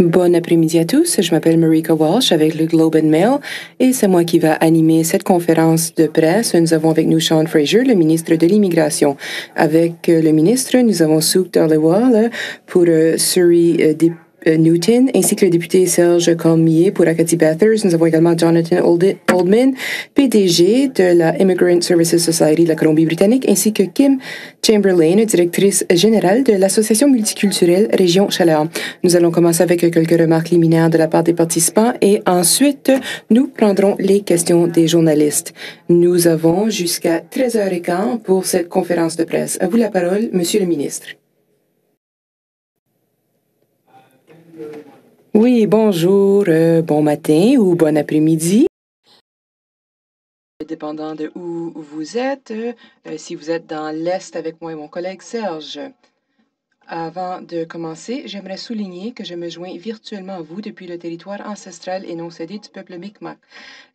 Bon après-midi à tous, je m'appelle Marika Walsh avec le Globe and Mail et c'est moi qui va animer cette conférence de presse. Nous avons avec nous Sean Fraser, le ministre de l'Immigration. Avec le ministre, nous avons Sukh Dhaliwal pour Surrey Newton, ainsi que le député Serge Cormier pour Acadie Bathurst. Nous avons également Jonathan Oldman, PDG de la Immigrant Services Society de la Colombie-Britannique, ainsi que Kim Chamberlain, directrice générale de l'Association multiculturelle Région Chaleur. Nous allons commencer avec quelques remarques liminaires de la part des participants et ensuite, nous prendrons les questions des journalistes. Nous avons jusqu'à 13h15 pour cette conférence de presse. À vous la parole, Monsieur le ministre. Oui, bonjour, bon matin ou bon après-midi. Dépendant de où vous êtes, si vous êtes dans l'Est avec moi et mon collègue Serge. Avant de commencer, j'aimerais souligner que je me joins virtuellement à vous depuis le territoire ancestral et non cédé du peuple Mi'kmaq.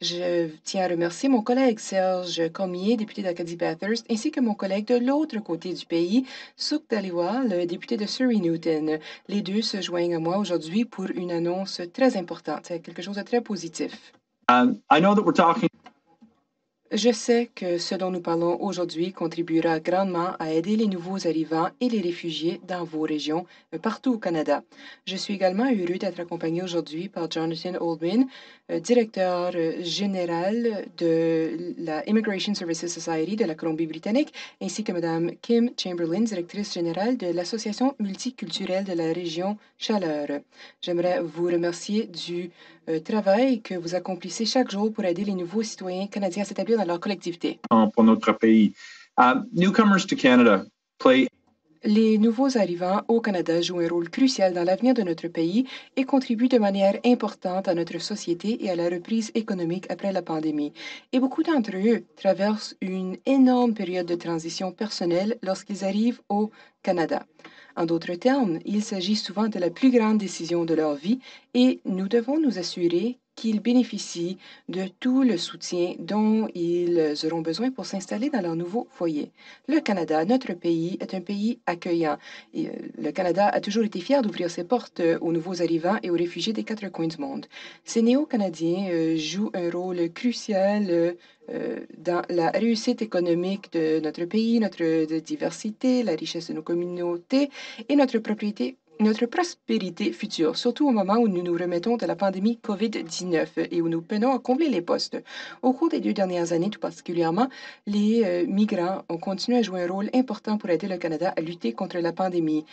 Je tiens à remercier mon collègue Serge Cormier, député d'Acadie Bathurst, ainsi que mon collègue de l'autre côté du pays, Sukh Dhaliwal, le député de Surrey Newton. Les deux se joignent à moi aujourd'hui pour une annonce très importante, quelque chose de très positif. I know that we're talking. Je sais que ce dont nous parlons aujourd'hui contribuera grandement à aider les nouveaux arrivants et les réfugiés dans vos régions partout au Canada. Je suis également heureux d'être accompagné aujourd'hui par Jonathan Oldman, directeur général de la Immigration Services Society de la Colombie-Britannique, ainsi que Mme Kim Chamberlain, directrice générale de l'Association multiculturelle de la région Chaleur. J'aimerais vous remercier du travail que vous accomplissez chaque jour pour aider les nouveaux citoyens canadiens à s'établir dans leur collectivité. Pour notre pays. Newcomers to Canada play. Les nouveaux arrivants au Canada jouent un rôle crucial dans l'avenir de notre pays et contribuent de manière importante à notre société et à la reprise économique après la pandémie. Et beaucoup d'entre eux traversent une énorme période de transition personnelle lorsqu'ils arrivent au Canada. En d'autres termes, il s'agit souvent de la plus grande décision de leur vie et nous devons nous assurer qu'ils bénéficient de tout le soutien dont ils auront besoin pour s'installer dans leur nouveau foyer. Le Canada, notre pays, est un pays accueillant. Et, le Canada a toujours été fier d'ouvrir ses portes aux nouveaux arrivants et aux réfugiés des quatre coins du monde. Ces néo-Canadiens jouent un rôle crucial dans la réussite économique de notre pays, notre diversité, la richesse de nos communautés et notre prospérité future, surtout au moment où nous nous remettons de la pandémie COVID-19 et où nous peinons à combler les postes. Au cours des 2 dernières années, tout particulièrement, les migrants ont continué à jouer un rôle important pour aider le Canada à lutter contre la pandémie.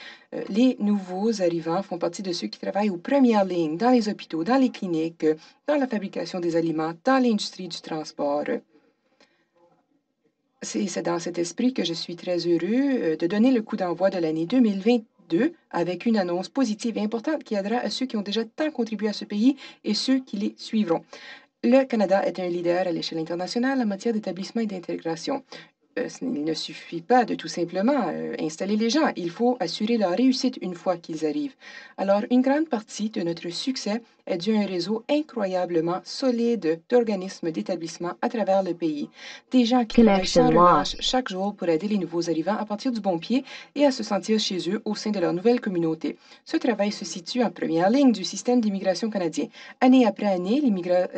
Les nouveaux arrivants font partie de ceux qui travaillent aux premières lignes, dans les hôpitaux, dans les cliniques, dans la fabrication des aliments, dans l'industrie du transport. C'est dans cet esprit que je suis très heureux de donner le coup d'envoi de l'année 2022 avec une annonce positive et importante qui aidera à ceux qui ont déjà tant contribué à ce pays et ceux qui les suivront. Le Canada est un leader à l'échelle internationale en matière d'établissement et d'intégration. Il ne suffit pas de tout simplement installer les gens. Il faut assurer leur réussite une fois qu'ils arrivent. Alors, une grande partie de notre succès est due à un réseau incroyablement solide d'organismes d'établissement à travers le pays. Des gens qui travaillent sans relâche chaque jour pour aider les nouveaux arrivants à partir du bon pied et à se sentir chez eux au sein de leur nouvelle communauté. Ce travail se situe en première ligne du système d'immigration canadien. Année après année,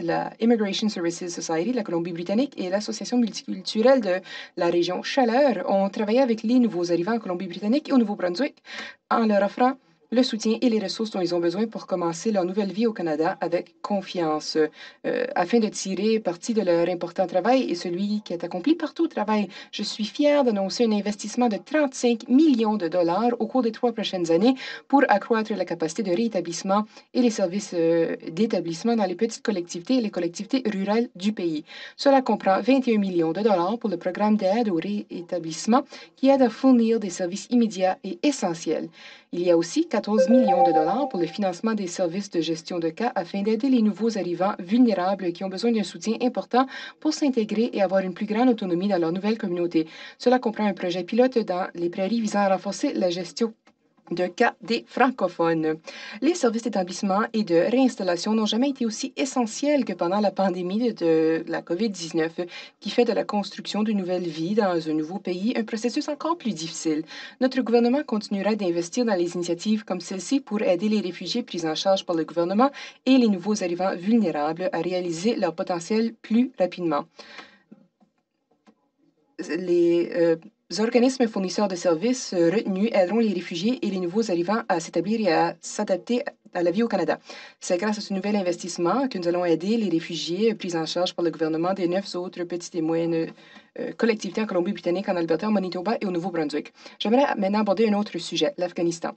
la Immigration Services Society de la Colombie-Britannique et l'Association multiculturelle de la région Chaleur ont travaillé avec les nouveaux arrivants en Colombie-Britannique et au Nouveau-Brunswick en leur offrant le soutien et les ressources dont ils ont besoin pour commencer leur nouvelle vie au Canada avec confiance, afin de tirer parti de leur important travail et celui qui est accompli partout au travail. Je suis fière d'annoncer un investissement de 35 millions de dollars au cours des 3 prochaines années pour accroître la capacité de réétablissement et les services d'établissement dans les petites collectivités et les collectivités rurales du pays. Cela comprend 21 millions de dollars pour le programme d'aide au réétablissement qui aide à fournir des services immédiats et essentiels. Il y a aussi 14 millions de dollars pour le financement des services de gestion de cas afin d'aider les nouveaux arrivants vulnérables qui ont besoin d'un soutien important pour s'intégrer et avoir une plus grande autonomie dans leur nouvelle communauté. Cela comprend un projet pilote dans les prairies visant à renforcer la gestion de cas des francophones. Les services d'établissement et de réinstallation n'ont jamais été aussi essentiels que pendant la pandémie de la COVID-19, qui fait de la construction d'une nouvelle vie dans un nouveau pays un processus encore plus difficile. Notre gouvernement continuera d'investir dans les initiatives comme celle-ci pour aider les réfugiés pris en charge par le gouvernement et les nouveaux arrivants vulnérables à réaliser leur potentiel plus rapidement. Les organismes fournisseurs de services retenus aideront les réfugiés et les nouveaux arrivants à s'établir et à s'adapter à la vie au Canada. C'est grâce à ce nouvel investissement que nous allons aider les réfugiés pris en charge par le gouvernement des 9 autres petites et moyennes collectivités en Colombie-Britannique, en Alberta, en Manitoba et au Nouveau-Brunswick. J'aimerais maintenant aborder un autre sujet, l'Afghanistan.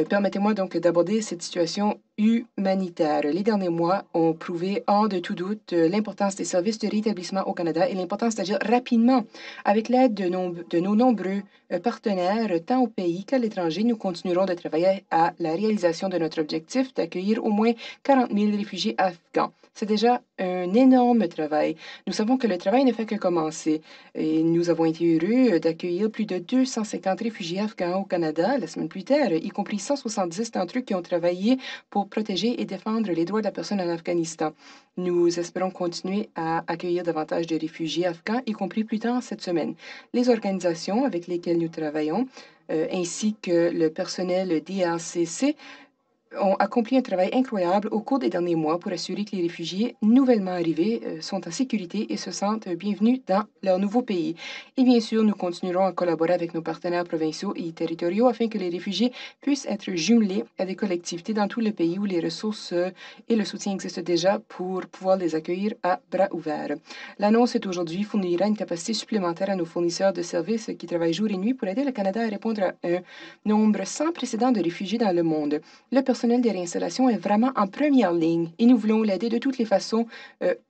Permettez-moi donc d'aborder cette situation humanitaire. Les derniers mois ont prouvé hors de tout doute l'importance des services de rétablissement au Canada et l'importance d'agir rapidement. Avec l'aide de nos nombreux partenaires, tant au pays qu'à l'étranger, nous continuerons de travailler à la réalisation de notre objectif d'accueillir au moins 40 000 réfugiés afghans. C'est déjà un énorme travail. Nous savons que le travail ne fait que commencer et nous avons été heureux d'accueillir plus de 250 réfugiés afghans au Canada la semaine plus tard, y compris 170 d'entre eux qui ont travaillé pour protéger et défendre les droits de la personne en Afghanistan. Nous espérons continuer à accueillir davantage de réfugiés afghans, y compris plus tard cette semaine. Les organisations avec lesquelles nous travaillons, ainsi que le personnel DRCC, ont accompli un travail incroyable au cours des derniers mois pour assurer que les réfugiés nouvellement arrivés sont en sécurité et se sentent bienvenus dans leur nouveau pays. Et bien sûr, nous continuerons à collaborer avec nos partenaires provinciaux et territoriaux afin que les réfugiés puissent être jumelés à des collectivités dans tout le pays où les ressources et le soutien existent déjà pour pouvoir les accueillir à bras ouverts. L'annonce d'aujourd'hui fournira une capacité supplémentaire à nos fournisseurs de services qui travaillent jour et nuit pour aider le Canada à répondre à un nombre sans précédent de réfugiés dans le monde. Le personnel de réinstallation est vraiment en première ligne et nous voulons l'aider de toutes les façons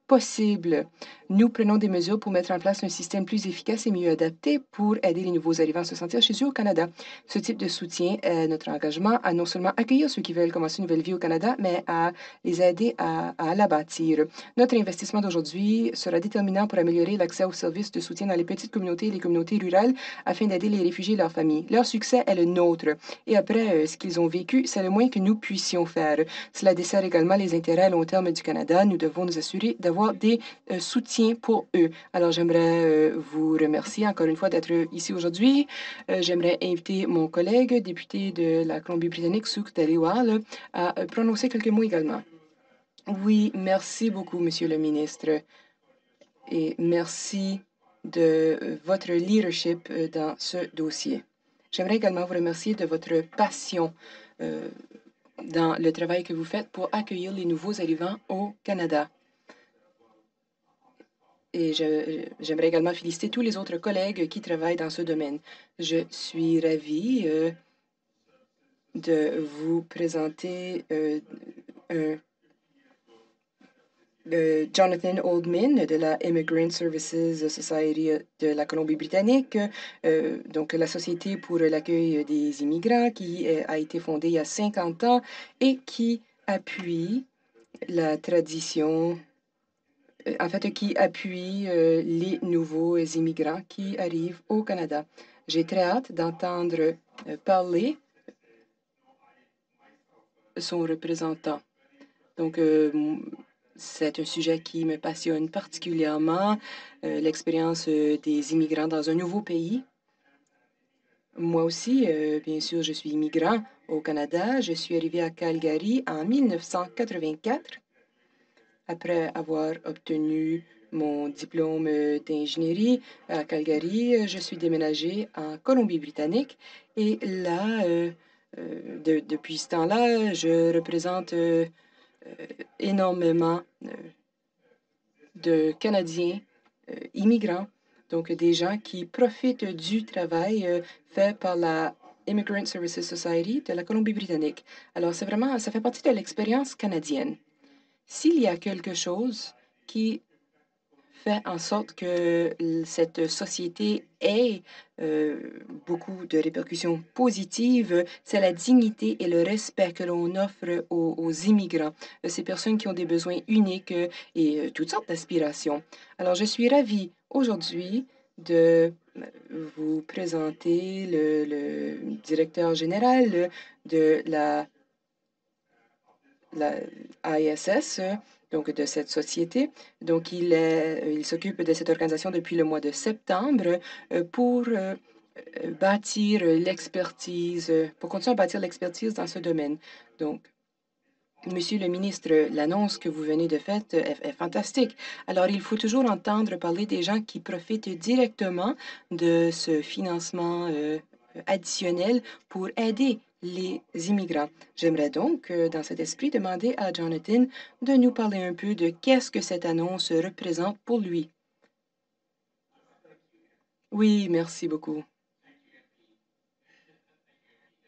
possibles. Nous prenons des mesures pour mettre en place un système plus efficace et mieux adapté pour aider les nouveaux arrivants à se sentir chez eux au Canada. Ce type de soutien est notre engagement à non seulement accueillir ceux qui veulent commencer une nouvelle vie au Canada, mais à les aider à la bâtir. Notre investissement d'aujourd'hui sera déterminant pour améliorer l'accès aux services de soutien dans les petites communautés et les communautés rurales afin d'aider les réfugiés et leurs familles. Leur succès est le nôtre. Et après ce qu'ils ont vécu, c'est le moins que nous puissions faire. Cela dessert également les intérêts à long terme du Canada. Nous devons nous assurer d'avoir des soutiens pour eux. Alors, j'aimerais vous remercier encore une fois d'être ici aujourd'hui. J'aimerais inviter mon collègue, député de la Colombie-Britannique, Souk Taliwal, à prononcer quelques mots également. Oui, merci beaucoup, Monsieur le ministre. Et merci de votre leadership dans ce dossier. J'aimerais également vous remercier de votre passion dans le travail que vous faites pour accueillir les nouveaux arrivants au Canada. Et j'aimerais également féliciter tous les autres collègues qui travaillent dans ce domaine. Je suis ravie de vous présenter Jonathan Oldman de la Immigrant Services Society de la Colombie-Britannique, donc la Société pour l'accueil des immigrants qui a été fondée il y a 50 ans et qui appuie la tradition, en fait, qui appuie les nouveaux immigrants qui arrivent au Canada. J'ai très hâte d'entendre parler son représentant. Donc, c'est un sujet qui me passionne particulièrement, l'expérience des immigrants dans un nouveau pays. Moi aussi, bien sûr, je suis immigrant au Canada. Je suis arrivé à Calgary en 1984 après avoir obtenu mon diplôme d'ingénierie à Calgary. Je suis déménagée en Colombie-Britannique et là, depuis ce temps-là, je représente énormément de Canadiens immigrants, donc des gens qui profitent du travail fait par la Immigrant Services Society de la Colombie-Britannique. Alors, c'est vraiment, ça fait partie de l'expérience canadienne. S'il y a quelque chose qui fait en sorte que cette société ait beaucoup de répercussions positives, c'est la dignité et le respect que l'on offre aux immigrants, ces personnes qui ont des besoins uniques et toutes sortes d'aspirations. Alors, je suis ravie aujourd'hui de vous présenter le directeur général de la ISS, donc de cette société. Donc, il s'occupe de cette organisation depuis le mois de septembre pour bâtir l'expertise, pour continuer à bâtir l'expertise dans ce domaine. Donc, Monsieur le ministre, l'annonce que vous venez de faire est fantastique. Alors, il faut toujours entendre parler des gens qui profitent directement de ce financement additionnel pour aider les immigrants. J'aimerais donc, dans cet esprit, demander à Jonathan de nous parler un peu de qu'est-ce que cette annonce représente pour lui. Oui, merci beaucoup.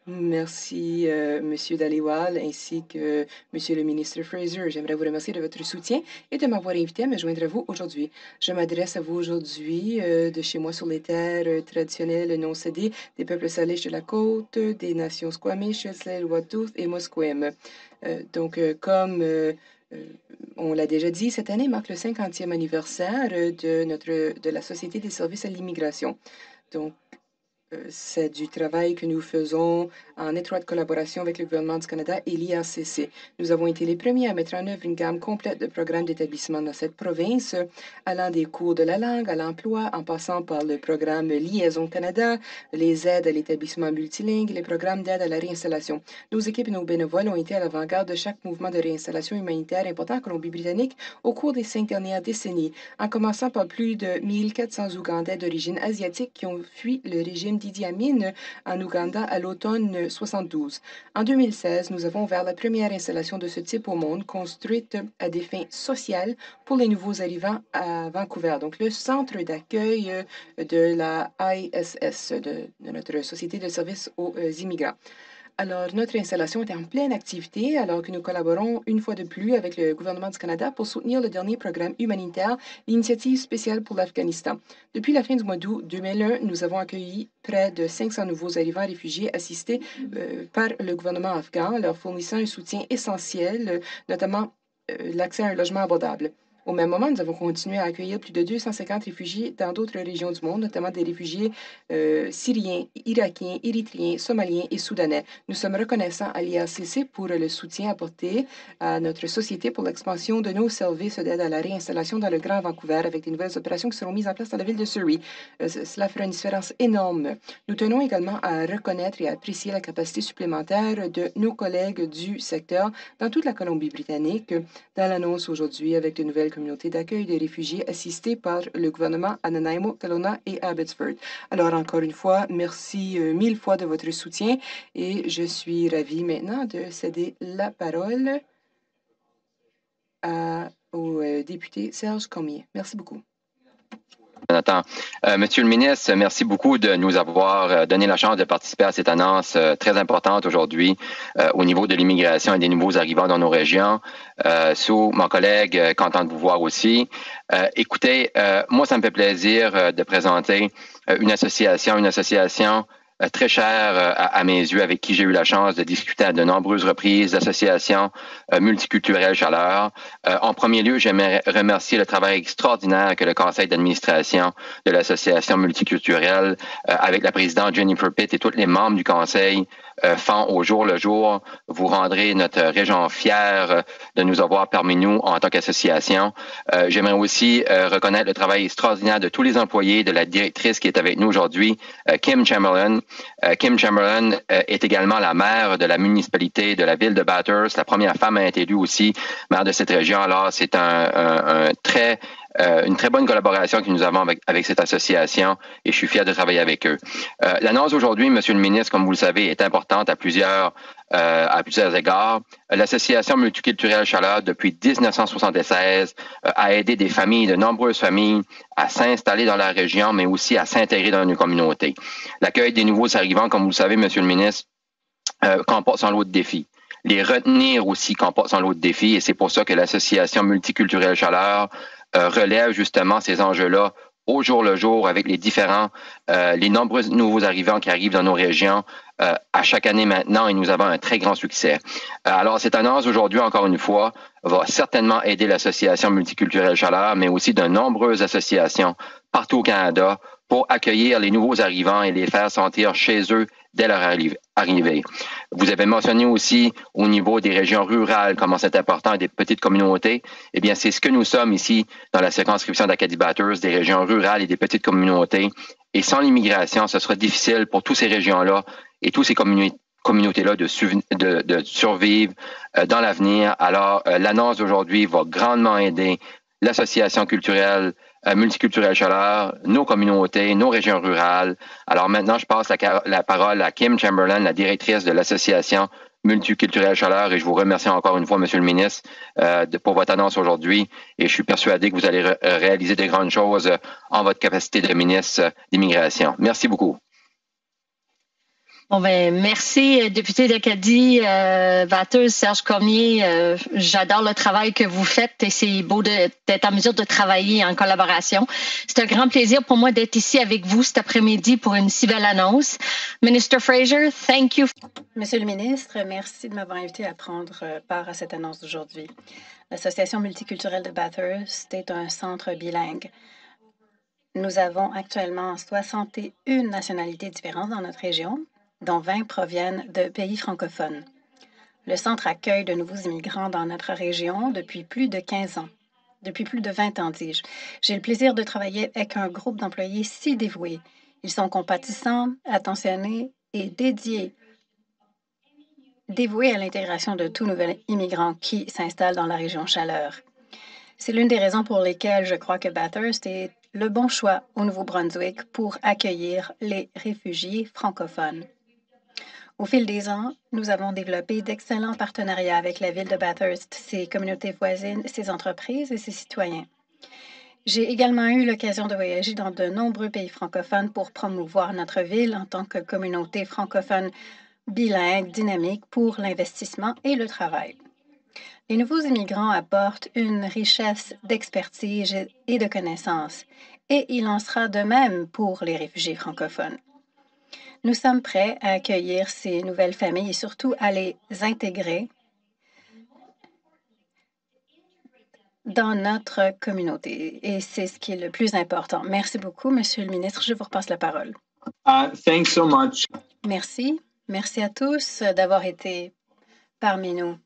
Merci, Monsieur Dhaliwal, ainsi que Monsieur le ministre Fraser. J'aimerais vous remercier de votre soutien et de m'avoir invité à me joindre à vous aujourd'hui. Je m'adresse à vous aujourd'hui de chez moi sur les terres traditionnelles non cédées des peuples salish de la côte, des nations Squamish, Tsleil-Waututh et Musqueam. Comme on l'a déjà dit, cette année marque le 50e anniversaire de la Société des services à l'immigration. Donc, c'est du travail que nous faisons en étroite collaboration avec le gouvernement du Canada et l'IACC. Nous avons été les premiers à mettre en œuvre une gamme complète de programmes d'établissement dans cette province, allant des cours de la langue à l'emploi, en passant par le programme Liaison Canada, les aides à l'établissement multilingue et les programmes d'aide à la réinstallation. Nos équipes et nos bénévoles ont été à l'avant-garde de chaque mouvement de réinstallation humanitaire important en Colombie-Britannique au cours des 5 dernières décennies, en commençant par plus de 1400 Ougandais d'origine asiatique qui ont fui le régime d'Idi Amin en Ouganda à l'automne 72. En 2016, nous avons ouvert la première installation de ce type au monde, construite à des fins sociales pour les nouveaux arrivants à Vancouver, donc le centre d'accueil de la ISS, de notre Société de services aux immigrants. Alors, notre installation est en pleine activité alors que nous collaborons une fois de plus avec le gouvernement du Canada pour soutenir le dernier programme humanitaire, l'initiative spéciale pour l'Afghanistan. Depuis la fin du mois d'août 2001, nous avons accueilli près de 500 nouveaux arrivants réfugiés assistés par le gouvernement afghan, leur fournissant un soutien essentiel, notamment l'accès à un logement abordable. Au même moment, nous avons continué à accueillir plus de 250 réfugiés dans d'autres régions du monde, notamment des réfugiés syriens, irakiens, érythréens, somaliens et soudanais. Nous sommes reconnaissants à l'IACC pour le soutien apporté à notre société pour l'expansion de nos services d'aide à la réinstallation dans le Grand Vancouver avec des nouvelles opérations qui seront mises en place dans la ville de Surrey. Cela fera une différence énorme. Nous tenons également à reconnaître et à apprécier la capacité supplémentaire de nos collègues du secteur dans toute la Colombie-Britannique, dans l'annonce aujourd'hui avec de nouvelles communautés d'accueil des réfugiés assistées par le gouvernement à Nanaimo, Kelowna et Abbotsford. Alors, encore une fois, merci mille fois de votre soutien et je suis ravie maintenant de céder la parole au député Serge Cormier. Merci beaucoup. Jonathan. Monsieur le ministre, merci beaucoup de nous avoir donné la chance de participer à cette annonce très importante aujourd'hui au niveau de l'immigration et des nouveaux arrivants dans nos régions. Sous mon collègue, content de vous voir aussi. Écoutez, moi, ça me fait plaisir de présenter une association très chère à mes yeux, avec qui j'ai eu la chance de discuter à de nombreuses reprises, l'association multiculturelle Chaleur. En premier lieu, j'aimerais remercier le travail extraordinaire que le conseil d'administration de l'association multiculturelle, avec la présidente Jennifer Pitt et tous les membres du conseil, font au jour le jour. Vous rendrez notre région fière de nous avoir parmi nous en tant qu'association. J'aimerais aussi reconnaître le travail extraordinaire de tous les employés, de la directrice qui est avec nous aujourd'hui, Kim Chamberlain. Kim Chamberlain est également la maire de la municipalité de la ville de Bathurst, la première femme à être élue aussi maire de cette région. Alors, c'est une très bonne collaboration que nous avons avec cette association et je suis fier de travailler avec eux. L'annonce aujourd'hui, Monsieur le ministre, comme vous le savez, est importante à plusieurs égards. L'association multiculturelle Chaleur, depuis 1976, a aidé de nombreuses familles à s'installer dans la région, mais aussi à s'intégrer dans une communauté. L'accueil des nouveaux arrivants, comme vous le savez, Monsieur le ministre, comporte son lot de défis. Les retenir aussi comporte son lot de défis et c'est pour ça que l'association multiculturelle Chaleur relève justement ces enjeux-là au jour le jour avec les nombreux nouveaux arrivants qui arrivent dans nos régions à chaque année maintenant et nous avons un très grand succès. Alors, cette annonce aujourd'hui, encore une fois, va certainement aider l'association multiculturelle Chaleur, mais aussi de nombreuses associations partout au Canada pour accueillir les nouveaux arrivants et les faire sentir chez eux dès leur arrivée. Vous avez mentionné aussi au niveau des régions rurales comment c'est important et des petites communautés. Eh bien, c'est ce que nous sommes ici dans la circonscription d'Acadie Bathurst, des régions rurales et des petites communautés. Et sans l'immigration, ce sera difficile pour toutes ces régions-là et toutes ces communautés-là de survivre dans l'avenir. Alors, l'annonce d'aujourd'hui va grandement aider l'association culturelle multiculturelle Chaleur, nos communautés, nos régions rurales. Alors maintenant, je passe la parole à Kim Chamberlain, la directrice de l'association multiculturelle Chaleur, et je vous remercie encore une fois, Monsieur le ministre, pour votre annonce aujourd'hui. Et je suis persuadé que vous allez réaliser de grandes choses en votre capacité de ministre d'immigration. Merci beaucoup. Bon, ben, merci, député d'Acadie, Bathurst, Serge Cormier. J'adore le travail que vous faites et c'est beau d'être en mesure de travailler en collaboration. C'est un grand plaisir pour moi d'être ici avec vous cet après-midi pour une si belle annonce. Minister Fraser, thank you. Monsieur le ministre, merci de m'avoir invité à prendre part à cette annonce d'aujourd'hui. L'Association multiculturelle de Bathurst est un centre bilingue. Nous avons actuellement 61 nationalités différentes dans notre région, dont 20 proviennent de pays francophones. Le centre accueille de nouveaux immigrants dans notre région depuis plus de 15 ans. Depuis plus de 20 ans, dis-je. J'ai le plaisir de travailler avec un groupe d'employés si dévoués. Ils sont compatissants, attentionnés et dévoués à l'intégration de tout nouvel immigrant qui s'installe dans la région Chaleur. C'est l'une des raisons pour lesquelles je crois que Bathurst est le bon choix au Nouveau-Brunswick pour accueillir les réfugiés francophones. Au fil des ans, nous avons développé d'excellents partenariats avec la ville de Bathurst, ses communautés voisines, ses entreprises et ses citoyens. J'ai également eu l'occasion de voyager dans de nombreux pays francophones pour promouvoir notre ville en tant que communauté francophone bilingue, dynamique pour l'investissement et le travail. Les nouveaux immigrants apportent une richesse d'expertise et de connaissances, et il en sera de même pour les réfugiés francophones. Nous sommes prêts à accueillir ces nouvelles familles et surtout à les intégrer dans notre communauté. Et c'est ce qui est le plus important. Merci beaucoup, Monsieur le ministre. Je vous repasse la parole. Thanks so much. Merci. Merci à tous d'avoir été parmi nous,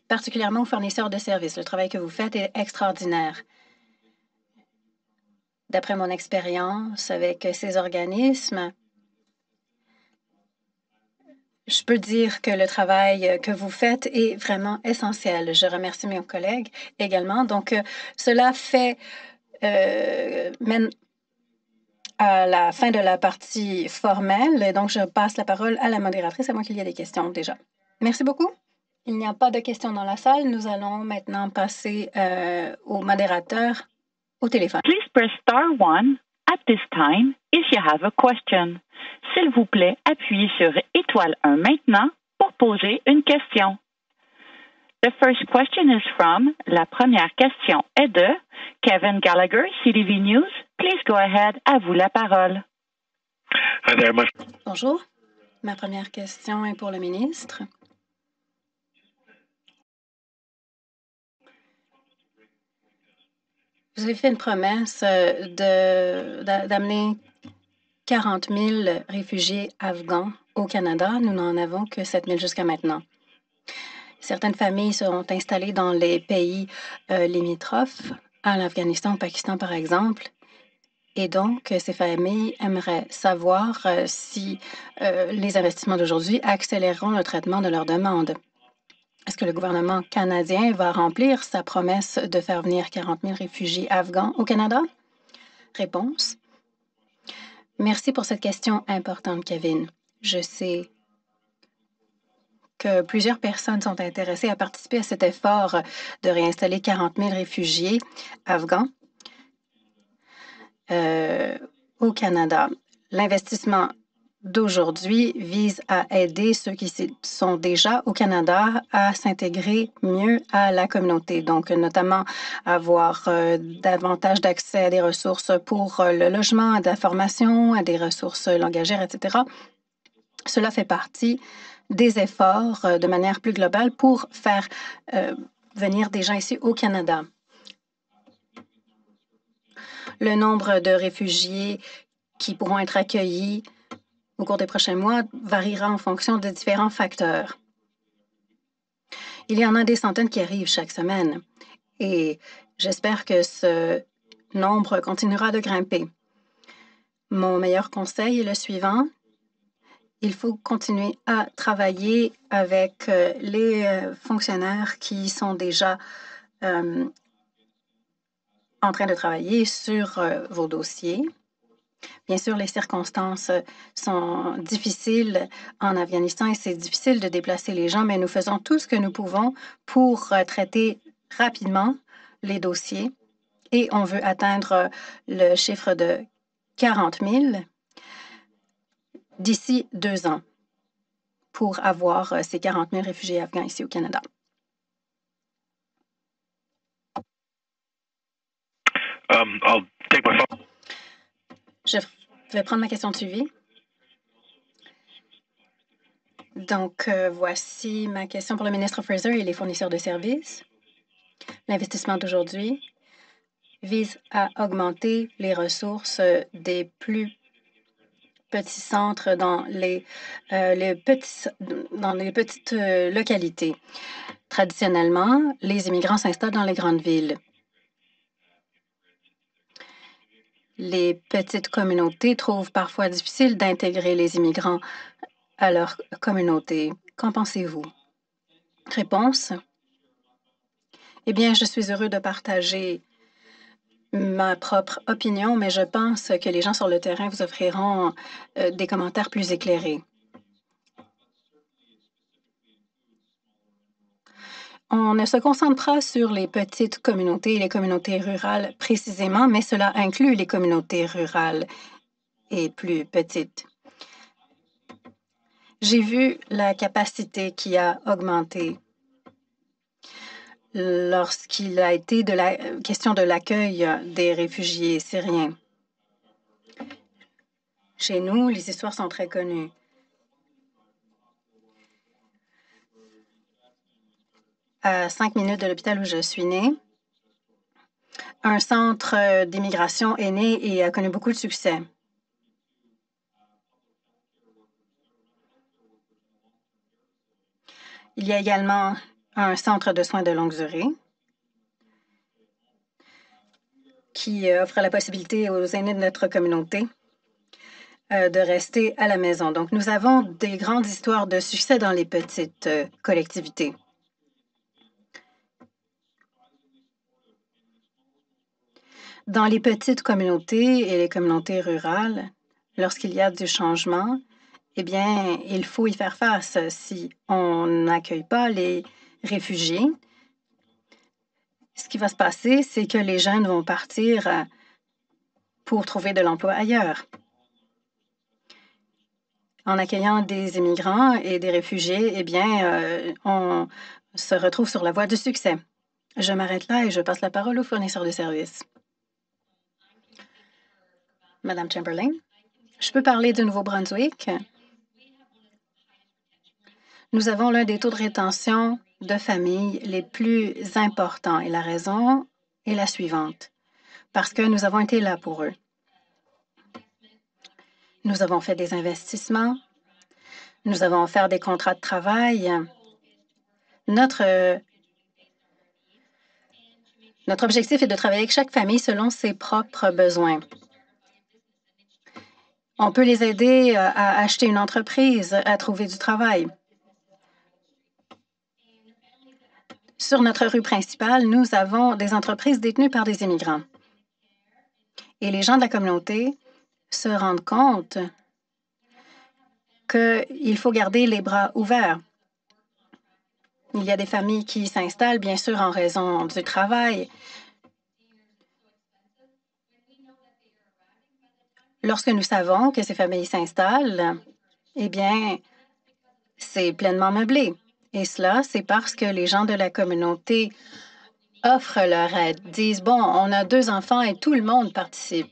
particulièrement aux fournisseurs de services. Le travail que vous faites est extraordinaire. D'après mon expérience avec ces organismes, je peux dire que le travail que vous faites est vraiment essentiel. Je remercie mes collègues également. Donc, cela mène à la fin de la partie formelle. Et donc, je passe la parole à la modératrice, à moins qu'il y ait des questions déjà. Merci beaucoup. Il n'y a pas de questions dans la salle. Nous allons maintenant passer au modérateur au téléphone. Please press star 1 at this time if you have a question. S'il vous plaît, appuyez sur étoile 1 maintenant pour poser une question. The first question is from, la première question est de Kevin Gallagher, CTV News. Please go ahead, à vous la parole. Hi there, Bonjour. Ma première question est pour le ministre. Vous avez fait une promesse d'amener 40 000 réfugiés afghans au Canada. Nous n'en avons que 7 000 jusqu'à maintenant. Certaines familles seront installées dans les pays limitrophes, à l'Afghanistan, au Pakistan, par exemple. Et donc, ces familles aimeraient savoir si les investissements d'aujourd'hui accéléreront le traitement de leurs demandes. Est-ce que le gouvernement canadien va remplir sa promesse de faire venir 40 000 réfugiés afghans au Canada? Réponse. Merci pour cette question importante, Kevin. Je sais que plusieurs personnes sont intéressées à participer à cet effort de réinstaller 40 000 réfugiés afghans au Canada. L'investissement d'aujourd'hui vise à aider ceux qui sont déjà au Canada à s'intégrer mieux à la communauté, donc notamment avoir davantage d'accès à des ressources pour le logement, à de la formation, à des ressources langagières, etc. Cela fait partie des efforts de manière plus globale pour faire venir des gens ici au Canada. Le nombre de réfugiés qui pourront être accueillis au cours des prochains mois variera en fonction de différents facteurs. Il y en a des centaines qui arrivent chaque semaine et j'espère que ce nombre continuera de grimper. Mon meilleur conseil est le suivant. Il faut continuer à travailler avec les fonctionnaires qui sont déjà en train de travailler sur vos dossiers. Bien sûr, les circonstances sont difficiles en Afghanistan et c'est difficile de déplacer les gens, mais nous faisons tout ce que nous pouvons pour traiter rapidement les dossiers et on veut atteindre le chiffre de 40 000 d'ici 2 ans pour avoir ces 40 000 réfugiés afghans ici au Canada. I'll take my phone. Je vais prendre ma question de suivi. Donc, voici ma question pour le ministre Fraser et les fournisseurs de services. L'investissement d'aujourd'hui vise à augmenter les ressources des plus petits centres dans les petites localités. Traditionnellement, les immigrants s'installent dans les grandes villes. Les petites communautés trouvent parfois difficile d'intégrer les immigrants à leur communauté. Qu'en pensez-vous? Réponse. Eh bien, je suis heureux de partager ma propre opinion, mais je pense que les gens sur le terrain vous offriront des commentaires plus éclairés. On ne se concentre pas sur les petites communautés et les communautés rurales précisément, mais cela inclut les communautés rurales et plus petites. J'ai vu la capacité qui a augmenté lorsqu'il a été de la question de l'accueil des réfugiés syriens. Chez nous, les histoires sont très connues. À 5 minutes de l'hôpital où je suis née, un centre d'immigration est né et a connu beaucoup de succès. Il y a également un centre de soins de longue durée qui offre la possibilité aux aînés de notre communauté de rester à la maison. Donc, nous avons des grandes histoires de succès dans les petites collectivités. Dans les petites communautés et les communautés rurales, lorsqu'il y a du changement, eh bien, il faut y faire face. Si on n'accueille pas les réfugiés, ce qui va se passer, c'est que les jeunes vont partir pour trouver de l'emploi ailleurs. En accueillant des immigrants et des réfugiés, eh bien, on se retrouve sur la voie du succès. Je m'arrête là et je passe la parole aux fournisseurs de services. Madame Chamberlain, je peux parler du Nouveau-Brunswick? Nous avons l'un des taux de rétention de famille les plus importants et la raison est la suivante. Parce que nous avons été là pour eux. Nous avons fait des investissements. Nous avons offert des contrats de travail. Notre objectif est de travailler avec chaque famille selon ses propres besoins. On peut les aider à acheter une entreprise, à trouver du travail. Sur notre rue principale, nous avons des entreprises détenues par des immigrants. Et les gens de la communauté se rendent compte qu'il faut garder les bras ouverts. Il y a des familles qui s'installent, bien sûr, en raison du travail. Lorsque nous savons que ces familles s'installent, eh bien, c'est pleinement meublé. Et cela, c'est parce que les gens de la communauté offrent leur aide, disent, bon, on a 2 enfants et tout le monde participe.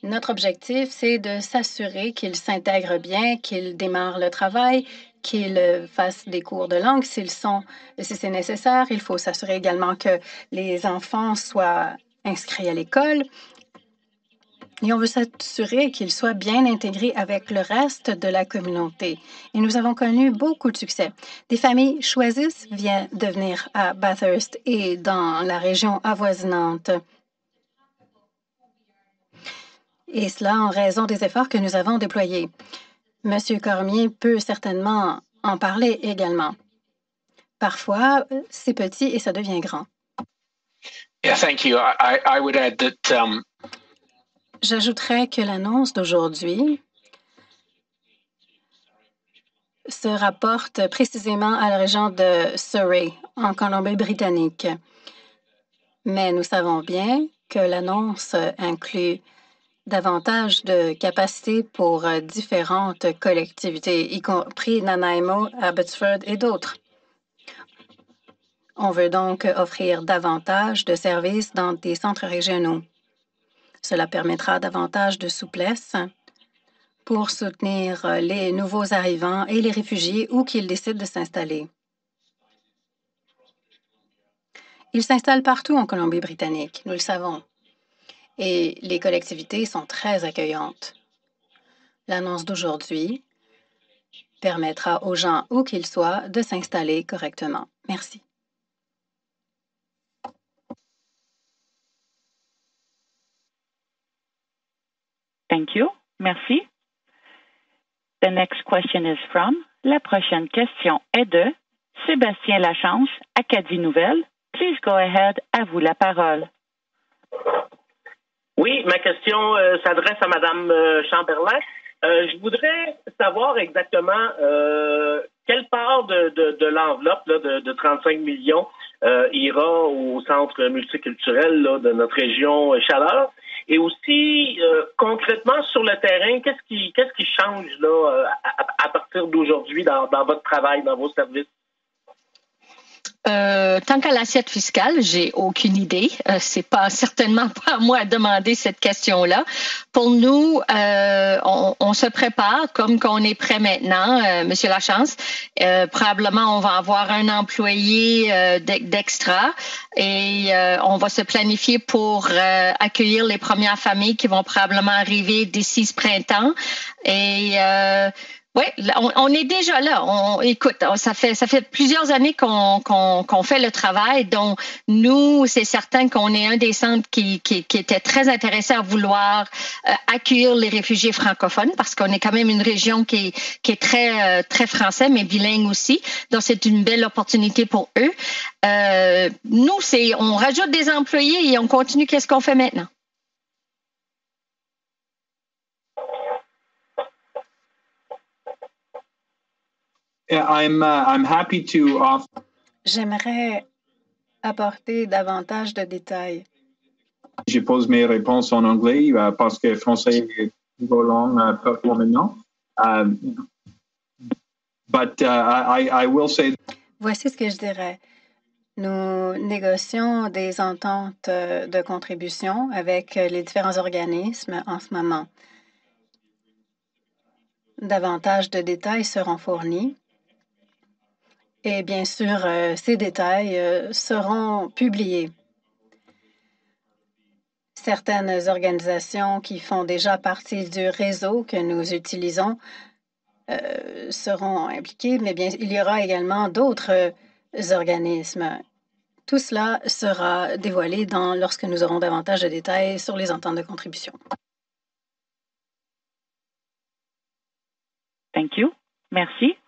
Notre objectif, c'est de s'assurer qu'ils s'intègrent bien, qu'ils démarrent le travail, qu'ils fassent des cours de langue si c'est nécessaire. Il faut s'assurer également que les enfants soient inscrits à l'école. Et on veut s'assurer qu'ils soient bien intégrés avec le reste de la communauté. Et nous avons connu beaucoup de succès. Des familles choisissent de venir à Bathurst et dans la région avoisinante. Et cela en raison des efforts que nous avons déployés. Monsieur Cormier peut certainement en parler également. Parfois, c'est petit et ça devient grand. Yeah, thank you. I would add that J'ajouterais que l'annonce d'aujourd'hui se rapporte précisément à la région de Surrey, en Colombie-Britannique. Mais nous savons bien que l'annonce inclut davantage de capacités pour différentes collectivités, y compris Nanaimo, Abbotsford et d'autres. On veut donc offrir davantage de services dans des centres régionaux. Cela permettra davantage de souplesse pour soutenir les nouveaux arrivants et les réfugiés où qu'ils décident de s'installer. Ils s'installent partout en Colombie-Britannique, nous le savons, et les collectivités sont très accueillantes. L'annonce d'aujourd'hui permettra aux gens, où qu'ils soient, de s'installer correctement. Merci. Thank you. Merci. The next question is from. La prochaine question est de Sébastien Lachance, Acadie Nouvelle. Please go ahead. À vous la parole. Oui, ma question s'adresse à Mme Chamberlain. Je voudrais savoir exactement quelle part de l'enveloppe de 35 millions ira au centre multiculturel de notre région Chaleur. Et aussi, concrètement, sur le terrain, qu'est-ce qui change à partir d'aujourd'hui dans votre travail, dans vos services? Tant qu'à l'assiette fiscale, j'ai aucune idée. C'est pas certainement pas à moi à demander cette question-là. Pour nous, on se prépare comme qu'on est prêt maintenant, Monsieur Lachance. Probablement, on va avoir un employé d'extra et on va se planifier pour accueillir les premières familles qui vont probablement arriver d'ici ce printemps. Et oui, on est déjà là. Écoute, ça fait plusieurs années qu'on fait le travail. Donc, nous, c'est certain qu'on est un des centres qui était très intéressé à vouloir accueillir les réfugiés francophones parce qu'on est quand même une région qui est très français, mais bilingue aussi. Donc, c'est une belle opportunité pour eux. Nous, on rajoute des employés et on continue. Qu'est-ce qu'on fait maintenant? I'm happy to offer. J'aimerais apporter davantage de détails. Je pose mes réponses en anglais parce que français est trop long pour maintenant. But I will say. Voici ce que je dirais. Nous négocions des ententes de contribution avec les différents organismes en ce moment. Davantage de détails seront fournis. Et bien sûr, ces détails seront publiés. Certaines organisations qui font déjà partie du réseau que nous utilisons seront impliquées, mais bien, il y aura également d'autres organismes. Tout cela sera dévoilé lorsque nous aurons davantage de détails sur les ententes de contribution. Thank you. Merci.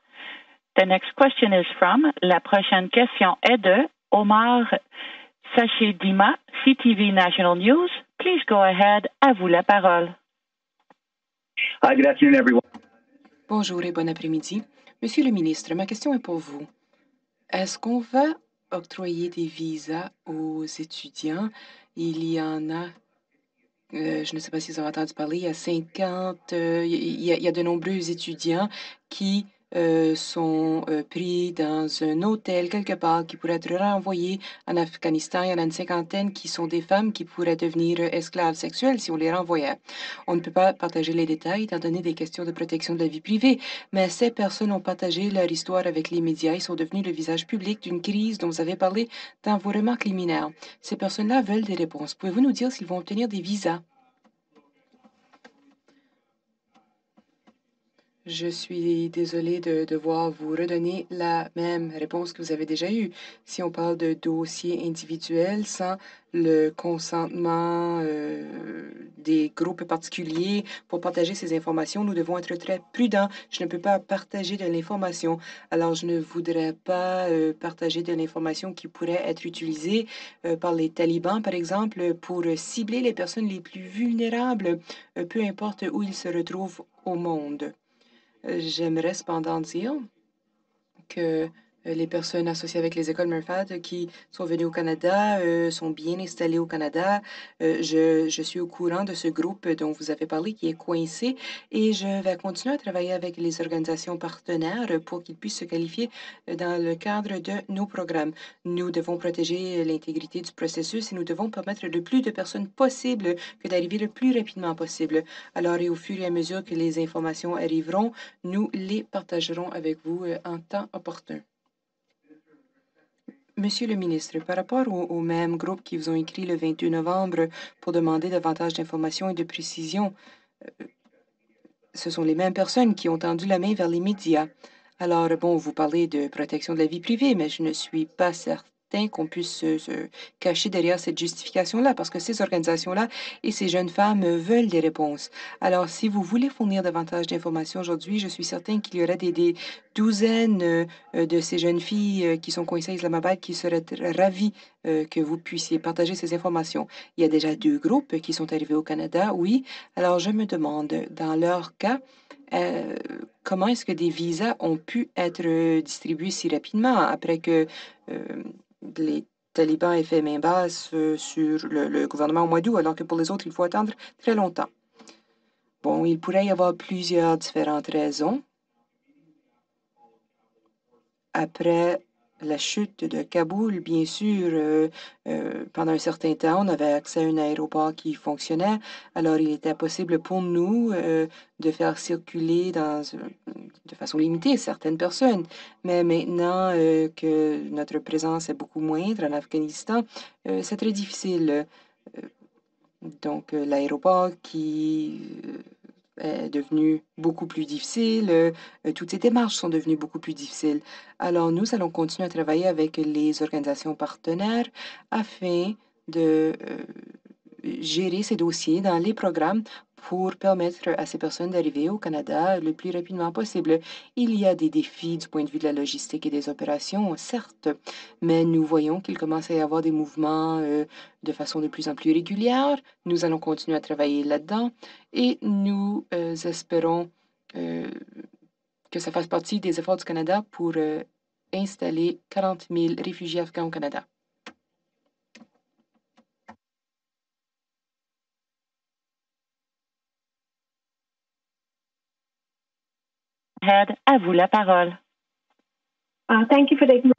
The next question is from. La prochaine question est de Omar Sachedima, CTV National News. Please go ahead. À vous la parole. Hi, good afternoon, everyone. Bonjour et bon après-midi. Monsieur le ministre, ma question est pour vous. Est-ce qu'on va octroyer des visas aux étudiants? Il y en a, je ne sais pas si vous avez entendu parler, il y a 50, il y a de nombreux étudiants qui sont pris dans un hôtel quelque part, qui pourraient être renvoyés en Afghanistan. Il y en a une cinquantaine qui sont des femmes qui pourraient devenir esclaves sexuelles si on les renvoyait. On ne peut pas partager les détails étant donné des questions de protection de la vie privée, mais ces personnes ont partagé leur histoire avec les médias. Ils sont devenus le visage public d'une crise dont vous avez parlé dans vos remarques liminaires. Ces personnes-là veulent des réponses. Pouvez-vous nous dire s'ils vont obtenir des visas? Je suis désolée de devoir vous redonner la même réponse que vous avez déjà eue. Si on parle de dossiers individuels sans le consentement des groupes particuliers pour partager ces informations, nous devons être très prudents. Je ne peux pas partager de l'information. Alors, je ne voudrais pas partager de l'information qui pourrait être utilisée par les talibans, par exemple, pour cibler les personnes les plus vulnérables, peu importe où ils se retrouvent au monde. J'aimerais cependant dire que les personnes associées avec les écoles Murphad qui sont venues au Canada sont bien installées au Canada. Je suis au courant de ce groupe dont vous avez parlé qui est coincé et je vais continuer à travailler avec les organisations partenaires pour qu'ils puissent se qualifier dans le cadre de nos programmes. Nous devons protéger l'intégrité du processus et nous devons permettre le plus de personnes possible que d'arriver le plus rapidement possible. Alors, et au fur et à mesure que les informations arriveront, nous les partagerons avec vous en temps opportun. Monsieur le ministre, par rapport au même groupe qui vous ont écrit le 22 novembre pour demander davantage d'informations et de précisions, ce sont les mêmes personnes qui ont tendu la main vers les médias. Alors, bon, vous parlez de protection de la vie privée, mais je ne suis pas certain qu'on puisse se cacher derrière cette justification-là, parce que ces organisations-là et ces jeunes femmes veulent des réponses. Alors, si vous voulez fournir davantage d'informations aujourd'hui, je suis certain qu'il y aurait des douzaines de ces jeunes filles qui sont coincées à Islamabad qui seraient ravies que vous puissiez partager ces informations. Il y a déjà 2 groupes qui sont arrivés au Canada, oui. Alors, je me demande, dans leur cas, comment est-ce que des visas ont pu être distribués si rapidement après que les talibans aient fait main basse sur le gouvernement au mois d'août, alors que pour les autres, il faut attendre très longtemps? Bon, il pourrait y avoir plusieurs différentes raisons. Après la chute de Kaboul, bien sûr, pendant un certain temps, on avait accès à un aéroport qui fonctionnait. Alors, il était possible pour nous de faire circuler de façon limitée certaines personnes. Mais maintenant que notre présence est beaucoup moindre en Afghanistan, c'est très difficile. Donc, l'aéroport qui est devenu beaucoup plus difficile. Toutes ces démarches sont devenues beaucoup plus difficiles. Alors, nous allons continuer à travailler avec les organisations partenaires afin de gérer ces dossiers dans les programmes pour permettre à ces personnes d'arriver au Canada le plus rapidement possible. Il y a des défis du point de vue de la logistique et des opérations, certes, mais nous voyons qu'il commence à y avoir des mouvements de façon de plus en plus régulière. Nous allons continuer à travailler là-dedans et nous espérons que ça fasse partie des efforts du Canada pour installer 40 000 réfugiés afghans au Canada. À vous la parole. Thank you for taking.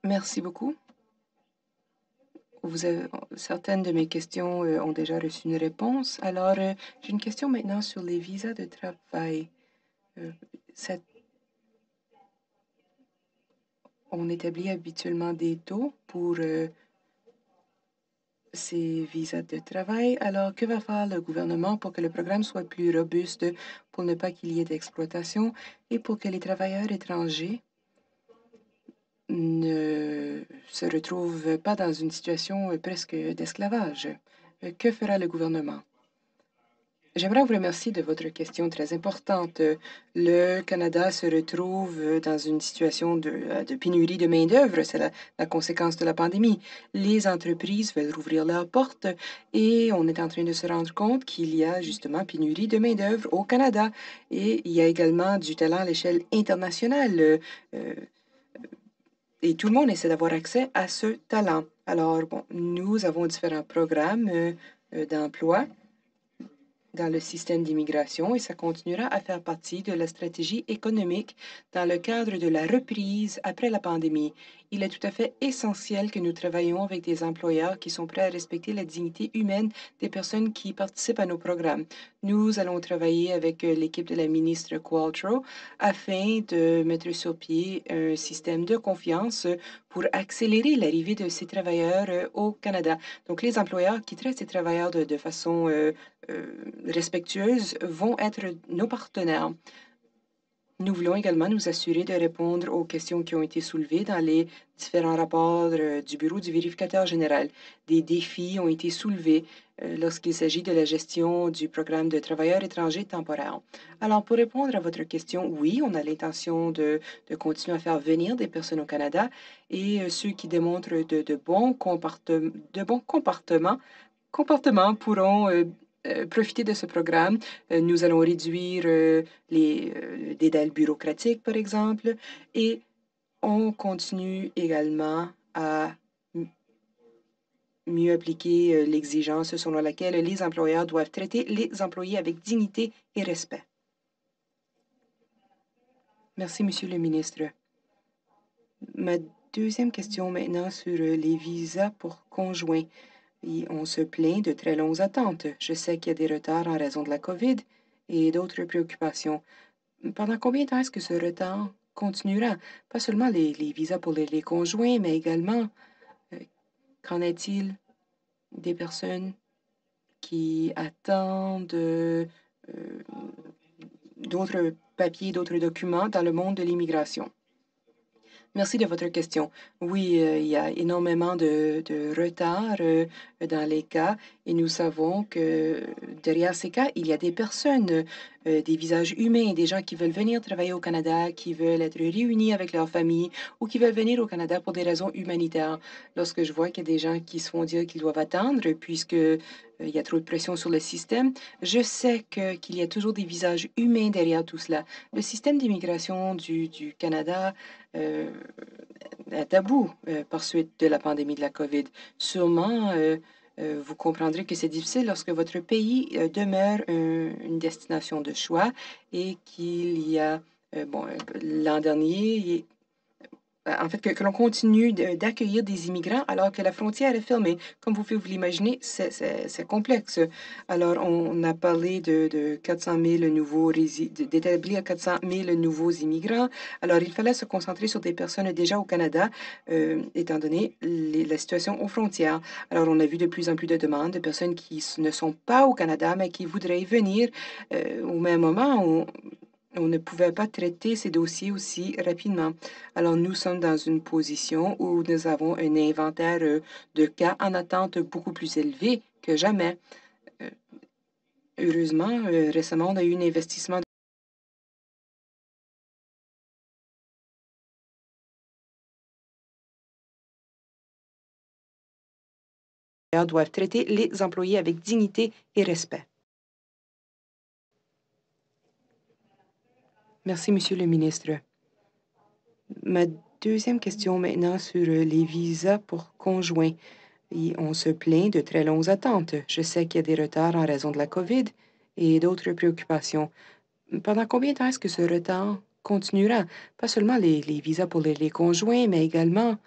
Merci beaucoup. Certaines de mes questions ont déjà reçu une réponse. Alors, j'ai une question maintenant sur les visas de travail. On établit habituellement des taux pour ces visas de travail. Alors, que va faire le gouvernement pour que le programme soit plus robuste, pour ne pas qu'il y ait d'exploitation et pour que les travailleurs étrangers ne se retrouvent pas dans une situation presque d'esclavage? Que fera le gouvernement? J'aimerais vous remercier de votre question très importante. Le Canada se retrouve dans une situation de pénurie de main-d'œuvre. C'est la conséquence de la pandémie. Les entreprises veulent rouvrir leurs portes et on est en train de se rendre compte qu'il y a justement pénurie de main-d'œuvre au Canada. Et il y a également du talent à l'échelle internationale. Et tout le monde essaie d'avoir accès à ce talent. Alors, bon, nous avons différents programmes d'emploi dans le système d'immigration et ça continuera à faire partie de la stratégie économique dans le cadre de la reprise après la pandémie. Il est tout à fait essentiel que nous travaillions avec des employeurs qui sont prêts à respecter la dignité humaine des personnes qui participent à nos programmes. Nous allons travailler avec l'équipe de la ministre Qualtrough afin de mettre sur pied un système de confiance pour accélérer l'arrivée de ces travailleurs au Canada. Donc, les employeurs qui traitent ces travailleurs de façon respectueuses vont être nos partenaires. Nous voulons également nous assurer de répondre aux questions qui ont été soulevées dans les différents rapports du Bureau du vérificateur général. Des défis ont été soulevés lorsqu'il s'agit de la gestion du programme de travailleurs étrangers temporaires. Alors, pour répondre à votre question, oui, on a l'intention de continuer à faire venir des personnes au Canada et ceux qui démontrent de bons comportements pourront profiter de ce programme. Nous allons réduire les délais bureaucratiques, par exemple, et on continue également à mieux appliquer l'exigence selon laquelle les employeurs doivent traiter les employés avec dignité et respect. Merci, Monsieur le ministre. Ma deuxième question maintenant sur les visas pour conjoints. Et on se plaint de très longues attentes. Je sais qu'il y a des retards en raison de la COVID et d'autres préoccupations. Pendant combien de temps est-ce que ce retard continuera? Pas seulement les visas pour les conjoints, mais également, qu'en est-il des personnes qui attendent d'autres papiers, d'autres documents dans le monde de l'immigration? Merci de votre question. Oui, il y a énormément de retard dans les cas et nous savons que derrière ces cas, il y a des personnes, des visages humains, des gens qui veulent venir travailler au Canada, qui veulent être réunis avec leur famille ou qui veulent venir au Canada pour des raisons humanitaires. Lorsque je vois qu'il y a des gens qui se font dire qu'ils doivent attendre puisque il y a trop de pression sur le système, je sais qu'il y a toujours des visages humains derrière tout cela. Le système d'immigration du Canada est à bout par suite de la pandémie de la COVID. Sûrement, vous comprendrez que c'est difficile lorsque votre pays demeure une destination de choix et qu'il y a, l'an dernier, en fait, que l'on continue d'accueillir des immigrants alors que la frontière est fermée. Comme vous pouvez vous l'imaginer, c'est complexe. Alors, on a parlé de 400 000 nouveaux d'établir 400 000 nouveaux immigrants. Alors, il fallait se concentrer sur des personnes déjà au Canada, étant donné la situation aux frontières. Alors, on a vu de plus en plus de demandes de personnes qui ne sont pas au Canada, mais qui voudraient y venir au même moment. On ne pouvait pas traiter ces dossiers aussi rapidement. Alors, nous sommes dans une position où nous avons un inventaire de cas en attente beaucoup plus élevé que jamais. Heureusement, récemment, on a eu un investissement doivent traiter les employés avec dignité et respect. Merci, Monsieur le ministre. Ma deuxième question maintenant sur les visas pour conjoints. Et on se plaint de très longues attentes. Je sais qu'il y a des retards en raison de la COVID et d'autres préoccupations. Pendant combien de temps est-ce que ce retard continuera? Pas seulement les visas pour les conjoints, mais également,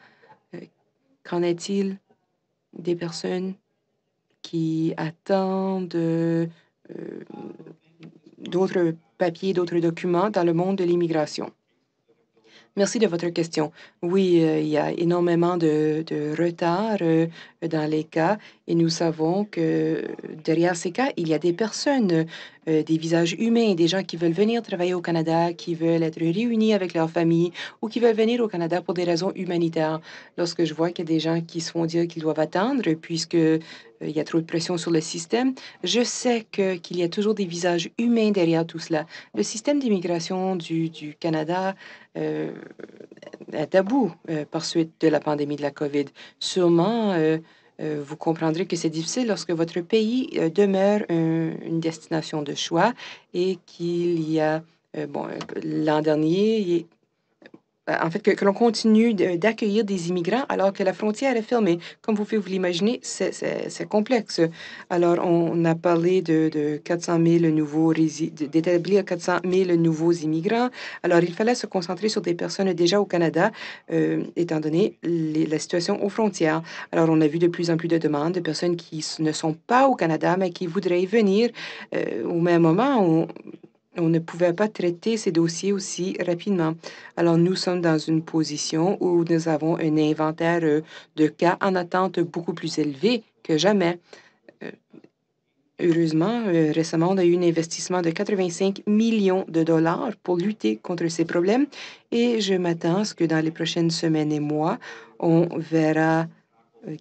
qu'en est-il des personnes qui attendent d'autres papiers, d'autres documents dans le monde de l'immigration? Merci de votre question. Oui, il y a énormément de retard dans les cas et nous savons que derrière ces cas, il y a des personnes, des visages humains, des gens qui veulent venir travailler au Canada, qui veulent être réunis avec leur famille ou qui veulent venir au Canada pour des raisons humanitaires. Lorsque je vois qu'il y a des gens qui se font dire qu'ils doivent attendre puisque il y a trop de pression sur le système, je sais qu'il y a toujours des visages humains derrière tout cela. Le système d'immigration du Canada est à bout par suite de la pandémie de la COVID. Sûrement, vous comprendrez que c'est difficile lorsque votre pays demeure une destination de choix et qu'il y a, l'an dernier, en fait, que l'on continue d'accueillir des immigrants alors que la frontière est fermée. Comme vous pouvez vous l'imaginer, c'est complexe. Alors, on a parlé de 400 000 d'établir 400 000 nouveaux immigrants. Alors, il fallait se concentrer sur des personnes déjà au Canada, étant donné la situation aux frontières. Alors, on a vu de plus en plus de demandes de personnes qui ne sont pas au Canada, mais qui voudraient y venir au même moment. On ne pouvait pas traiter ces dossiers aussi rapidement. Alors, nous sommes dans une position où nous avons un inventaire de cas en attente beaucoup plus élevé que jamais. Heureusement, récemment, on a eu un investissement de 85 millions de dollars pour lutter contre ces problèmes et je m'attends à ce que dans les prochaines semaines et mois, on verra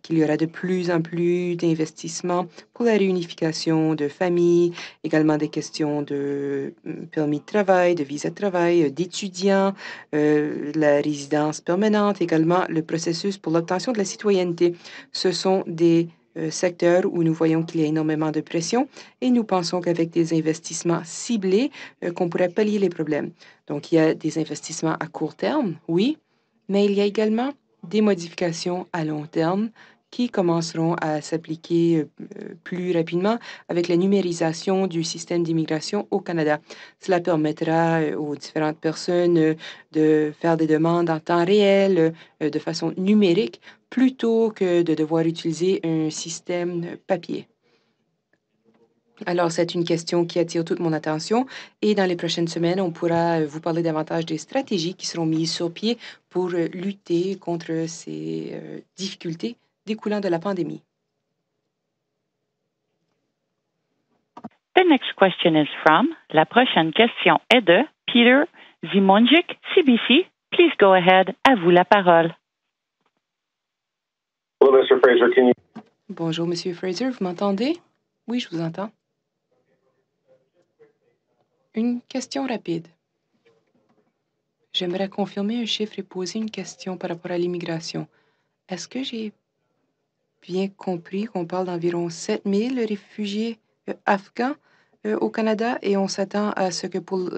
qu'il y aura de plus en plus d'investissements pour la réunification de familles, également des questions de permis de travail, de visa de travail, d'étudiants, la résidence permanente, également le processus pour l'obtention de la citoyenneté. Ce sont des secteurs où nous voyons qu'il y a énormément de pression et nous pensons qu'avec des investissements ciblés, qu'on pourrait pallier les problèmes. Donc, il y a des investissements à court terme, oui, mais il y a également des modifications à long terme qui commenceront à s'appliquer plus rapidement avec la numérisation du système d'immigration au Canada. Cela permettra aux différentes personnes de faire des demandes en temps réel, de façon numérique, plutôt que de devoir utiliser un système papier. Alors, c'est une question qui attire toute mon attention et dans les prochaines semaines, on pourra vous parler davantage des stratégies qui seront mises sur pied pour lutter contre ces difficultés découlant de la pandémie. The next question is from. La prochaine question est de Peter Zimonjic, CBC. Please go ahead. À vous la parole. Hello, Mr. Fraser. Can you... Bonjour, Monsieur Fraser. Vous m'entendez? Oui, je vous entends. Une question rapide. J'aimerais confirmer un chiffre et poser une question par rapport à l'immigration. Est-ce que j'ai bien compris qu'on parle d'environ 7 000 réfugiés afghans au Canada et on s'attend à ce que pour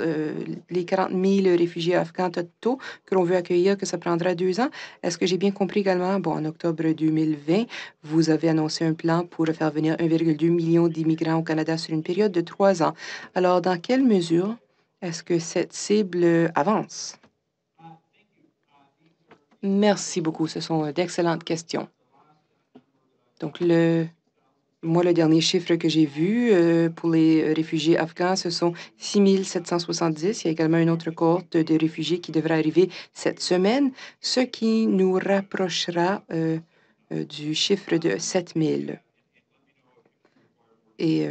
les 40 000 réfugiés afghans totaux que l'on veut accueillir, que ça prendra 2 ans? Est-ce que j'ai bien compris également, en octobre 2020, vous avez annoncé un plan pour faire venir 1,2 million d'immigrants au Canada sur une période de 3 ans. Alors, dans quelle mesure est-ce que cette cible avance? Merci beaucoup. Ce sont d'excellentes questions. Donc, le dernier chiffre que j'ai vu pour les réfugiés afghans, ce sont 6 770. Il y a également une autre cohorte de réfugiés qui devrait arriver cette semaine, ce qui nous rapprochera du chiffre de 7 000. Et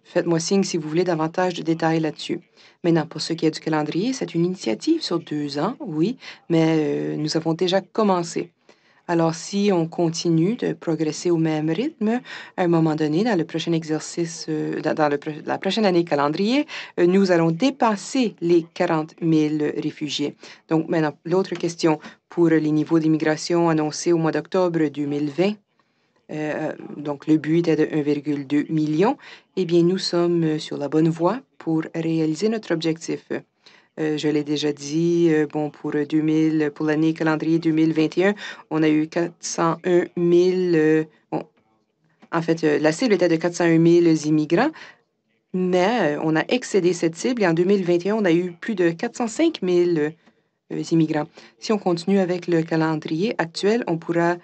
faites-moi signe si vous voulez davantage de détails là-dessus. Maintenant, pour ce qui est du calendrier, c'est une initiative sur 2 ans, oui, mais nous avons déjà commencé. Alors, si on continue de progresser au même rythme, à un moment donné, dans le prochain exercice, la prochaine année calendrier, nous allons dépasser les 40 000 réfugiés. Donc, maintenant, l'autre question pour les niveaux d'immigration annoncés au mois d'octobre 2020, donc le but est de 1,2 million, eh bien, nous sommes sur la bonne voie pour réaliser notre objectif. Je l'ai déjà dit, pour l'année calendrier 2021, on a eu 401 000, en fait, la cible était de 401 000 immigrants, mais on a excédé cette cible et en 2021, on a eu plus de 405 000 immigrants. Si on continue avec le calendrier actuel, on pourra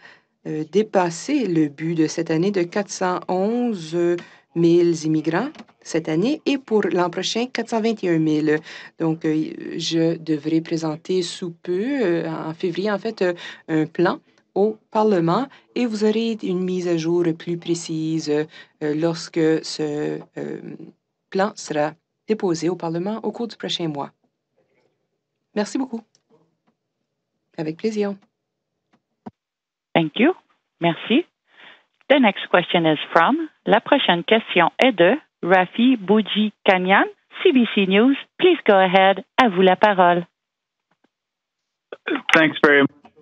dépasser le but de cette année de 411 000 immigrants cette année et pour l'an prochain, 421 000. Donc, je devrais présenter sous peu, en février, en fait, un plan au Parlement et vous aurez une mise à jour plus précise lorsque ce plan sera déposé au Parlement au cours du prochain mois. Merci beaucoup. Avec plaisir. Thank you. Merci. The next question is from. La prochaine question est de Rafi Boudji-Kanyan, CBC News. Please go ahead. À vous la parole. Thanks very much.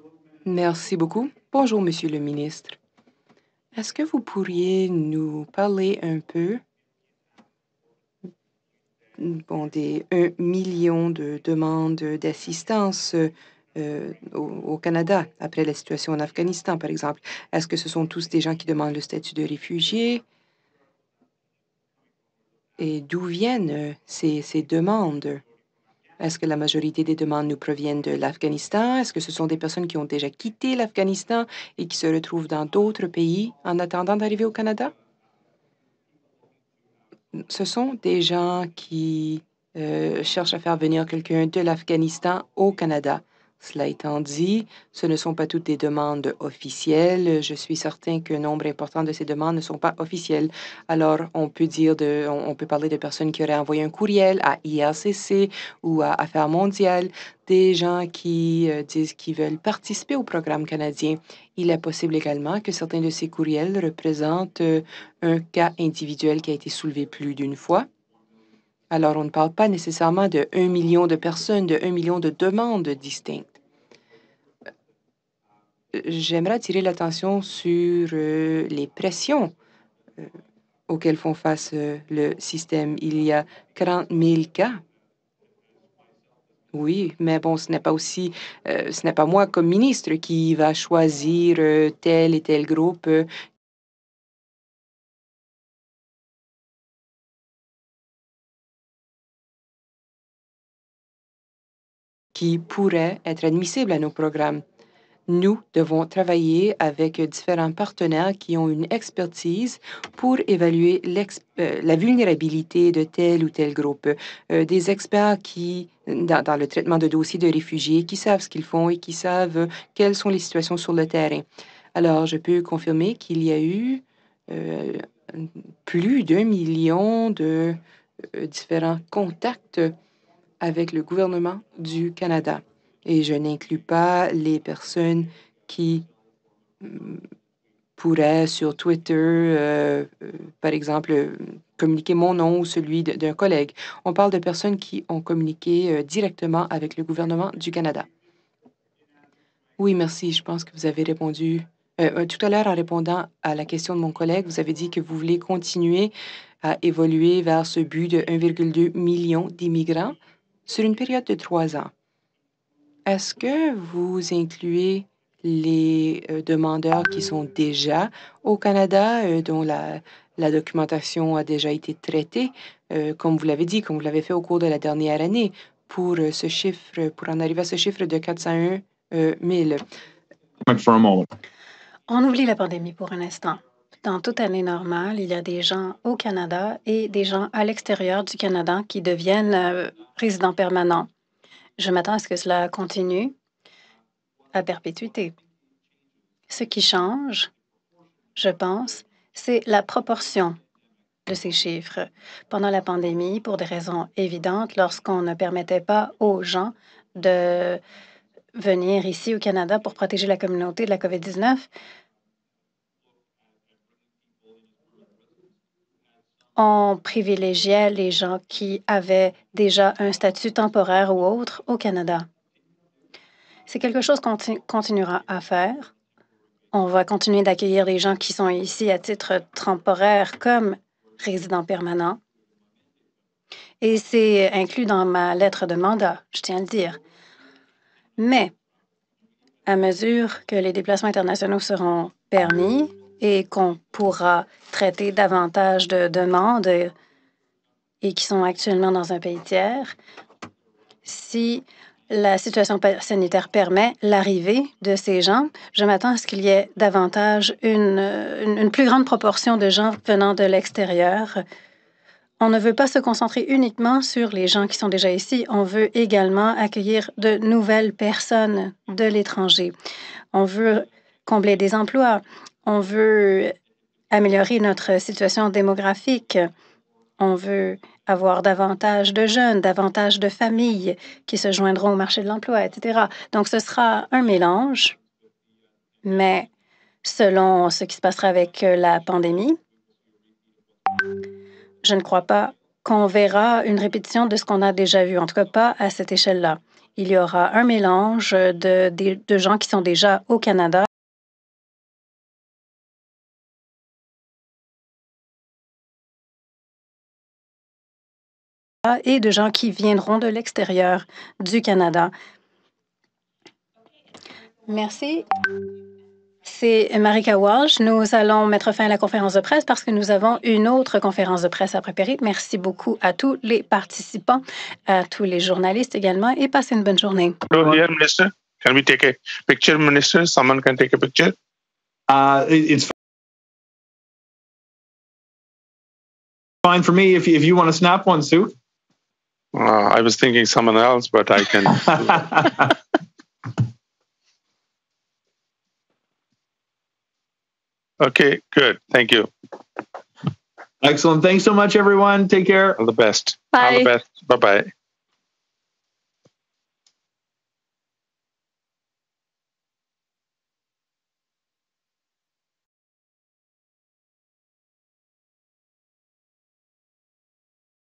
Merci beaucoup. Bonjour, Monsieur le ministre. Est-ce que vous pourriez nous parler un peu des 1 million de demandes d'assistance au Canada après la situation en Afghanistan, par exemple? Est-ce que ce sont tous des gens qui demandent le statut de réfugié? Et d'où viennent ces demandes? Est-ce que la majorité des demandes nous proviennent de l'Afghanistan? Est-ce que ce sont des personnes qui ont déjà quitté l'Afghanistan et qui se retrouvent dans d'autres pays en attendant d'arriver au Canada? Ce sont des gens qui cherchent à faire venir quelqu'un de l'Afghanistan au Canada. Cela étant dit, ce ne sont pas toutes des demandes officielles. Je suis certain qu'un nombre important de ces demandes ne sont pas officielles. Alors, on peut parler de personnes qui auraient envoyé un courriel à IRCC ou à Affaires mondiales, des gens qui disent qu'ils veulent participer au programme canadien. Il est possible également que certains de ces courriels représentent un cas individuel qui a été soulevé plus d'une fois. Alors, on ne parle pas nécessairement de 1 million de personnes, de 1 million de demandes distinctes. J'aimerais attirer l'attention sur les pressions auxquelles font face le système. Il y a 40 000 cas. Oui, mais bon, ce n'est pas moi comme ministre qui va choisir tel et tel groupe qui pourrait être admissible à nos programmes. Nous devons travailler avec différents partenaires qui ont une expertise pour évaluer la vulnérabilité de tel ou tel groupe. Des experts dans le traitement de dossiers de réfugiés, qui savent ce qu'ils font et qui savent quelles sont les situations sur le terrain. Alors, je peux confirmer qu'il y a eu plus d'1 million de différents contacts avec le gouvernement du Canada. Et je n'inclus pas les personnes qui pourraient sur Twitter, par exemple, communiquer mon nom ou celui d'un collègue. On parle de personnes qui ont communiqué directement avec le gouvernement du Canada. Oui, merci. Je pense que vous avez répondu. Tout à l'heure, en répondant à la question de mon collègue, vous avez dit que vous voulez continuer à évoluer vers ce but de 1,2 million d'immigrants sur une période de 3 ans. Est-ce que vous incluez les demandeurs qui sont déjà au Canada, dont la documentation a déjà été traitée, comme vous l'avez dit, comme vous l'avez fait au cours de la dernière année, pour en arriver à ce chiffre de 401 000? On oublie la pandémie pour un instant. Dans toute année normale, il y a des gens au Canada et des gens à l'extérieur du Canada qui deviennent résidents permanents. Je m'attends à ce que cela continue à perpétuité. Ce qui change, je pense, c'est la proportion de ces chiffres. Pendant la pandémie, pour des raisons évidentes, lorsqu'on ne permettait pas aux gens de venir ici au Canada pour protéger la communauté de la COVID-19, on privilégiait les gens qui avaient déjà un statut temporaire ou autre au Canada. C'est quelque chose qu'on continuera à faire. On va continuer d'accueillir les gens qui sont ici à titre temporaire comme résidents permanents. Et c'est inclus dans ma lettre de mandat, je tiens à le dire. Mais à mesure que les déplacements internationaux seront permis et qu'on pourra traiter davantage de demandes et qui sont actuellement dans un pays tiers, si la situation sanitaire permet l'arrivée de ces gens, je m'attends à ce qu'il y ait davantage une plus grande proportion de gens venant de l'extérieur. On ne veut pas se concentrer uniquement sur les gens qui sont déjà ici. On veut également accueillir de nouvelles personnes de l'étranger. On veut combler des emplois. On veut améliorer notre situation démographique. On veut avoir davantage de jeunes, davantage de familles qui se joindront au marché de l'emploi, etc. Donc, ce sera un mélange, mais selon ce qui se passera avec la pandémie, je ne crois pas qu'on verra une répétition de ce qu'on a déjà vu, en tout cas pas à cette échelle-là. Il y aura un mélange de gens qui sont déjà au Canada et de gens qui viendront de l'extérieur du Canada. Merci. C'est Marika Walsh. Nous allons mettre fin à la conférence de presse parce que nous avons une autre conférence de presse à préparer. Merci beaucoup à tous les participants, à tous les journalistes également, et passez une bonne journée. Hello, here, Minister. Can we take a picture, Minister? Someone can take a picture? It's fine for me if you want to snap one, Sue. I was thinking someone else, but I can. Okay, good. Thank you. Excellent. Thanks so much, everyone. Take care. All the best. Bye. All the best. Bye-bye.